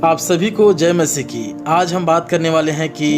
आप सभी को जय मसीह की। आज हम बात करने वाले हैं कि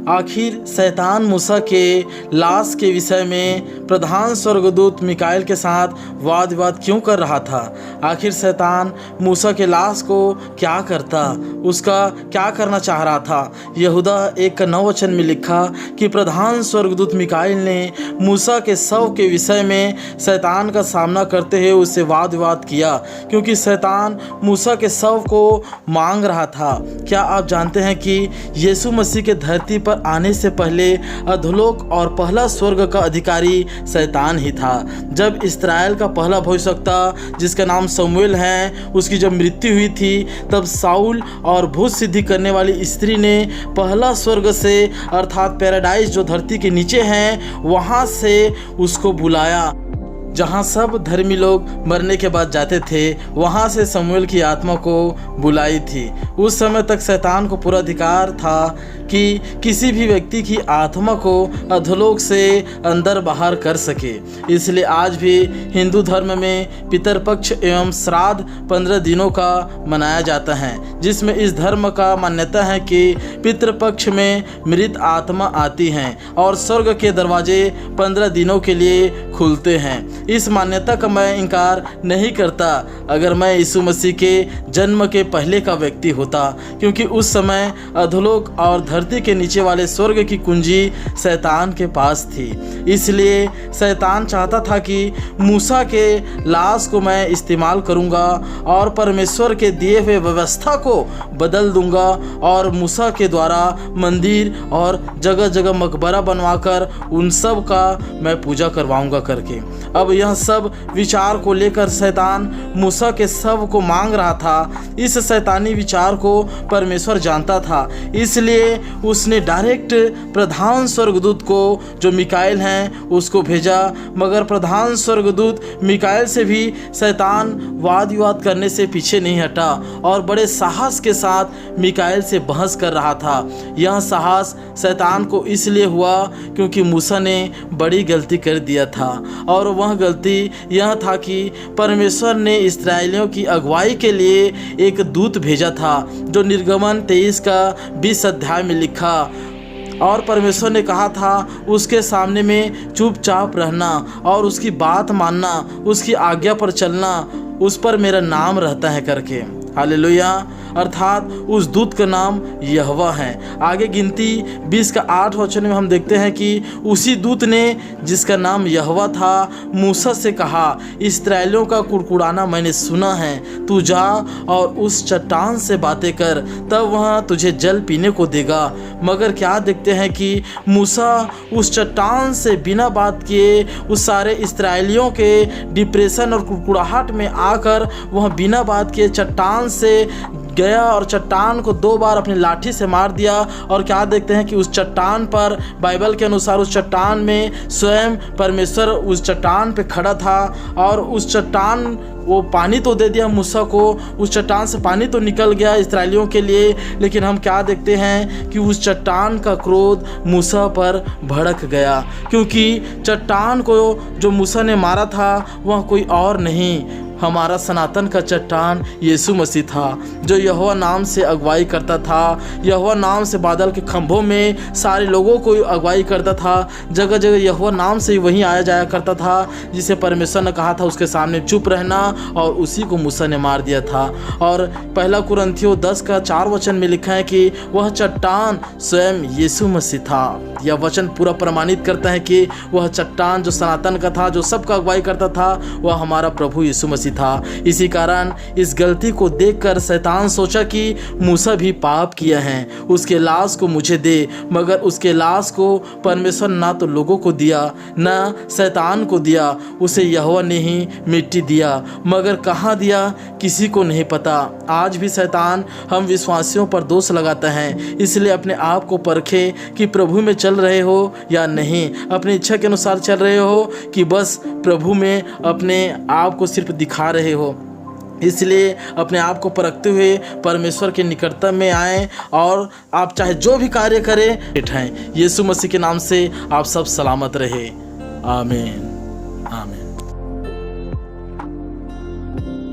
आखिर शैतान मूसा के लाश के विषय में प्रधान स्वर्गदूत मिकाएल के साथ वाद विवाद क्यों कर रहा था। आखिर शैतान मूसा के लाश को क्या करता, उसका क्या करना चाह रहा था। यहूदा 1:9 में लिखा कि प्रधान स्वर्गदूत मिकाएल ने मूसा के शव के विषय में शैतान का सामना करते हुए उससे वाद विवाद किया, क्योंकि शैतान मूसा के शव को मांग रहा था। क्या आप जानते हैं कि यीशु मसीह के धरती पर आने से पहले अधोलोक और पहला स्वर्ग का अधिकारी शैतान ही था। जब इस्राएल का पहला भविष्यवक्ता जिसका नाम शमूएल है, उसकी जब मृत्यु हुई थी, तब साउल और भूत सिद्धि करने वाली स्त्री ने पहला स्वर्ग से अर्थात पैराडाइज जो धरती के नीचे हैं वहाँ से उसको बुलाया, जहाँ सब धर्मी लोग मरने के बाद जाते थे। वहाँ से शमूएल की आत्मा को बुलाई थी। उस समय तक शैतान को पूरा अधिकार था कि किसी भी व्यक्ति की आत्मा को अधोलोक से अंदर बाहर कर सके। इसलिए आज भी हिंदू धर्म में पितरपक्ष एवं श्राद्ध 15 दिनों का मनाया जाता है, जिसमें इस धर्म का मान्यता है कि पितृपक्ष में मृत आत्मा आती हैं और स्वर्ग के दरवाजे 15 दिनों के लिए खुलते हैं। इस मान्यता का मैं इनकार नहीं करता अगर मैं यीशु मसीह के जन्म के पहले का व्यक्ति होता, क्योंकि उस समय अधोलोक और धरती के नीचे वाले स्वर्ग की कुंजी शैतान के पास थी। इसलिए शैतान चाहता था कि मूसा के लाश को मैं इस्तेमाल करूंगा और परमेश्वर के दिए हुए व्यवस्था को बदल दूंगा और मूसा के द्वारा मंदिर और जगह जगह मकबरा बनवाकर उन सब का मैं पूजा करवाऊंगा करके। अब यह सब विचार को लेकर शैतान मूसा के शव को मांग रहा था। इस शैतानी विचार को परमेश्वर जानता था, इसलिए उसने डायरेक्ट प्रधान स्वर्गदूत को जो मिकाएल हैं उसको भेजा। मगर प्रधान स्वर्गदूत मिकाएल से भी शैतान वाद विवाद करने से पीछे नहीं हटा और बड़े साहस के साथ मिकाएल से बहस कर रहा था। यह साहस शैतान को इसलिए हुआ क्योंकि मूसा ने बड़ी गलती कर दिया था, और वह गलती यह था कि परमेश्वर ने इस्राएलियों की अगुवाई के लिए एक दूत भेजा था, जो निर्गमन 23 का 20 अध्याय में लिखा। और परमेश्वर ने कहा था उसके सामने में चुपचाप रहना और उसकी बात मानना, उसकी आज्ञा पर चलना, उस पर मेरा नाम रहता है करके। हालेलुया। अर्थात उस दूत का नाम यहोवा है। आगे गिनती 20 का 8 में हम देखते हैं कि उसी दूत ने जिसका नाम यहोवा था मूसा से कहा, इस्राएलियों का कुड़कुड़ाना मैंने सुना है, तू जा और उस चट्टान से बातें कर, तब वह तुझे जल पीने को देगा। मगर क्या देखते हैं कि मूसा उस चट्टान से बिना बात किए उस सारे इस्राएलियों के डिप्रेशन और कुड़कुड़ाहट में आकर वह बिना बात किए चट्टान से गया और चट्टान को 2 बार अपनी लाठी से मार दिया। और क्या देखते हैं कि उस चट्टान पर, बाइबल के अनुसार उस चट्टान में स्वयं परमेश्वर उस चट्टान पे खड़ा था और उस चट्टान वो पानी तो दे दिया मूसा को, उस चट्टान से पानी तो निकल गया इस्राएलियों के लिए, लेकिन हम क्या देखते हैं कि उस चट्टान का क्रोध मूसा पर भड़क गया, क्योंकि चट्टान को जो मूसा ने मारा था वह कोई और नहीं, हमारा सनातन का चट्टान यीशु मसीह था, जो यहोवा नाम से अगुवाई करता था। यहोवा नाम से बादल के खंभों में सारे लोगों को अगुवाई करता था। जगह जगह यहोवा नाम से ही वहीं आया जाया करता था, जिसे परमेश्वर ने कहा था उसके सामने चुप रहना, और उसी को मूसा ने मार दिया था। और 1 कुरिन्थियों 10 का 4 में लिखा है कि वह चट्टान स्वयं यीशु मसीह था। यह वचन पूरा प्रमाणित करता है कि वह चट्टान जो सनातन का था, जो सबका अगुवाई करता था, वह हमारा प्रभु यीशु मसीह था। इसी कारण इस गलती को देखकर शैतान सोचा कि मूसा भी पाप किया है, उसके लाश को मुझे दे। मगर उसके लाश को परमेश्वर ना तो लोगों को दिया, ना शैतान को दिया, उसे यहोवा ने ही मिट्टी दिया। मगर कहाँ दिया किसी को नहीं पता। आज भी शैतान हम विश्वासियों पर दोष लगाता है। इसलिए अपने आप को परखें कि प्रभु में चल रहे हो या नहीं, अपनी इच्छा के अनुसार चल रहे हो कि बस प्रभु में अपने आप को सिर्फ दिखा रहे हो। इसलिए अपने आप को परखते हुए परमेश्वर के निकटता में आएँ और आप चाहे जो भी कार्य करें उठाएं। यीशु मसीह के नाम से आप सब सलामत रहे। आमीन आमीन।